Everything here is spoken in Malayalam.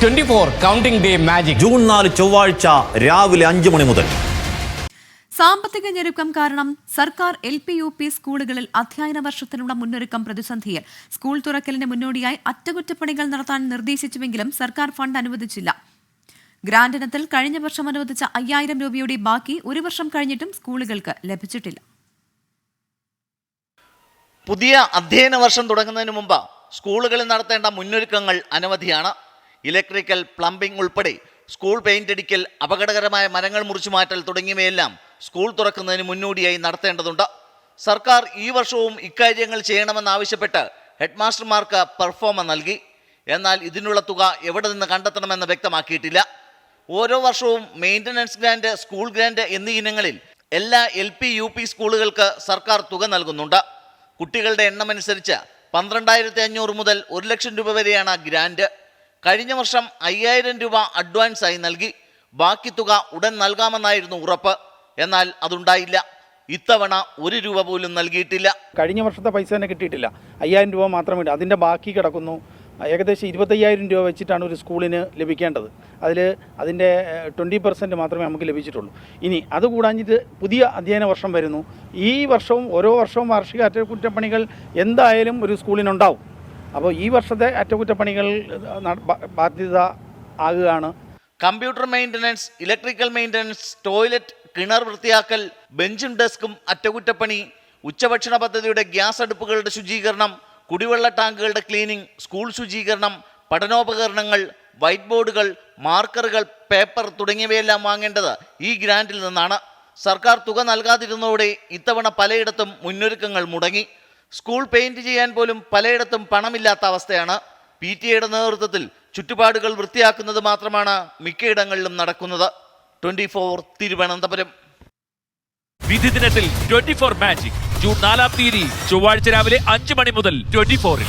24 കൗണ്ടിംഗ് ഡേ മാജിക് ജൂൺ 4 ചൊവ്വാഴ്ച രാവിലെ 5 മണി മുതൽ. സാമ്പത്തിക ഞെരുക്കം കാരണം സർക്കാർ LP UP സ്കൂളുകളിൽ അധ്യയന വർഷത്തിനുള്ള മുന്നൊരുക്കം പ്രതിസന്ധിയിൽ. സ്കൂൾ തുറക്കലിന് മുന്നോടിയായി അറ്റകുറ്റപ്പണികൾ നടത്താൻ നിർദ്ദേശിച്ചുവെങ്കിലും സർക്കാർ ഫണ്ട് അനുവദിച്ചില്ല. ഗ്രാന്റ് ഇനത്തിൽ കഴിഞ്ഞ വർഷം അനുവദിച്ച 5000 രൂപയുടെ ബാക്കി ഒരു വർഷം കഴിഞ്ഞിട്ടും സ്കൂളുകൾക്ക് ലഭിച്ചിട്ടില്ല. പുതിയ അധ്യയന വർഷം തുടങ്ങുന്നതിന് മുമ്പ് സ്കൂളുകളിൽ നടത്തേണ്ട മുന്നൊരുക്കങ്ങൾ അനവധിയാണ്. ഇലക്ട്രിക്കൽ, പ്ലംബിംഗ് ഉൾപ്പെടെ സ്കൂൾ പെയിന്റ് അടിക്കൽ, അപകടകരമായ മരങ്ങൾ മുറിച്ചു മാറ്റൽ തുടങ്ങിയവയെല്ലാം സ്കൂൾ തുറക്കുന്നതിന് മുന്നോടിയായി നടത്തേണ്ടതുണ്ട്. സർക്കാർ ഈ വർഷവും ഇക്കാര്യങ്ങൾ ചെയ്യണമെന്നാവശ്യപ്പെട്ട് ഹെഡ്മാസ്റ്റർമാർക്ക് പെർഫോമ നൽകി. എന്നാൽ ഇതിനുള്ള തുക എവിടെ നിന്ന് കണ്ടെത്തണമെന്ന് വ്യക്തമാക്കിയിട്ടില്ല. ഓരോ വർഷവും മെയിൻ്റനൻസ് ഗ്രാന്റ്, സ്കൂൾ ഗ്രാന്റ് എന്നീ ഇനങ്ങളിൽ എല്ലാ LP UP സ്കൂളുകൾക്ക് സർക്കാർ തുക നൽകുന്നുണ്ട്. കുട്ടികളുടെ എണ്ണമനുസരിച്ച് 12,500 മുതൽ 1 ലക്ഷം രൂപ വരെയാണ് ഗ്രാന്റ്. കഴിഞ്ഞ വർഷം 5000 രൂപ അഡ്വാൻസായി നൽകി. ബാക്കി തുക ഉടൻ നൽകാമെന്നായിരുന്നു ഉറപ്പ്. എന്നാൽ അതുണ്ടായില്ല. ഇത്തവണ 1 രൂപ പോലും നൽകിയിട്ടില്ല. കഴിഞ്ഞ വർഷത്തെ പൈസ തന്നെ കിട്ടിയിട്ടില്ല. 5000 രൂപ മാത്രമേ ഉള്ളൂ. അതിൻ്റെ ബാക്കി കിടക്കുന്നു. ഏകദേശം 25,000 രൂപ വെച്ചിട്ടാണ് ഒരു സ്കൂളിന് ലഭിക്കേണ്ടത്. അതിൻ്റെ 20% മാത്രമേ നമുക്ക് ലഭിച്ചിട്ടുള്ളൂ. ഇനി അതുകൂടാഞ്ഞിട്ട് പുതിയ അധ്യയന വർഷം വരുന്നു. ഈ വർഷവും ഓരോ വർഷവും വാർഷിക അറ്റകുറ്റപ്പണികൾ എന്തായാലും ഒരു സ്കൂളിനുണ്ടാവും. അപ്പോൾ ഈ വർഷത്തെ അറ്റകുറ്റപ്പണികൾ ബാധ്യത ആകുകയാണ്. Computer maintenance, electrical maintenance, toilet, കിണർ വൃത്തിയാക്കൽ, ബെഞ്ചും ഡെസ്കും അറ്റകുറ്റപ്പണി, ഉച്ചഭക്ഷണ പദ്ധതിയുടെ ഗ്യാസ് അടുപ്പുകളുടെ ശുചീകരണം, കുടിവെള്ള ടാങ്കുകളുടെ ക്ലീനിംഗ്, സ്കൂൾ ശുചീകരണം, പഠനോപകരണങ്ങൾ, വൈറ്റ് ബോർഡുകൾ, മാർക്കറുകൾ, പേപ്പർ തുടങ്ങിയവയെല്ലാം വാങ്ങേണ്ടത് ഈ ഗ്രാന്റിൽ നിന്നാണ്. സർക്കാർ തുക നൽകാതിരുന്നതോടെ ഇത്തവണ പലയിടത്തും മുന്നൊരുക്കങ്ങൾ മുടങ്ങി. സ്കൂൾ പെയിന്റ് ചെയ്യാൻ പോലും പലയിടത്തും പണമില്ലാത്ത അവസ്ഥയാണ്. PTA നേതൃത്വത്തിൽ ചുറ്റുപാടുകൾ വൃത്തിയാക്കുന്നത് മാത്രമാണ് മിക്കയിടങ്ങളിലും നടക്കുന്നത്. 24 തിരുവനന്തപുരം. വിധി ദിനത്തിൽ 24 മാജിക് ജൂൺ 4 ചൊവ്വാഴ്ച രാവിലെ 5 മണി മുതൽ 24-ൽ.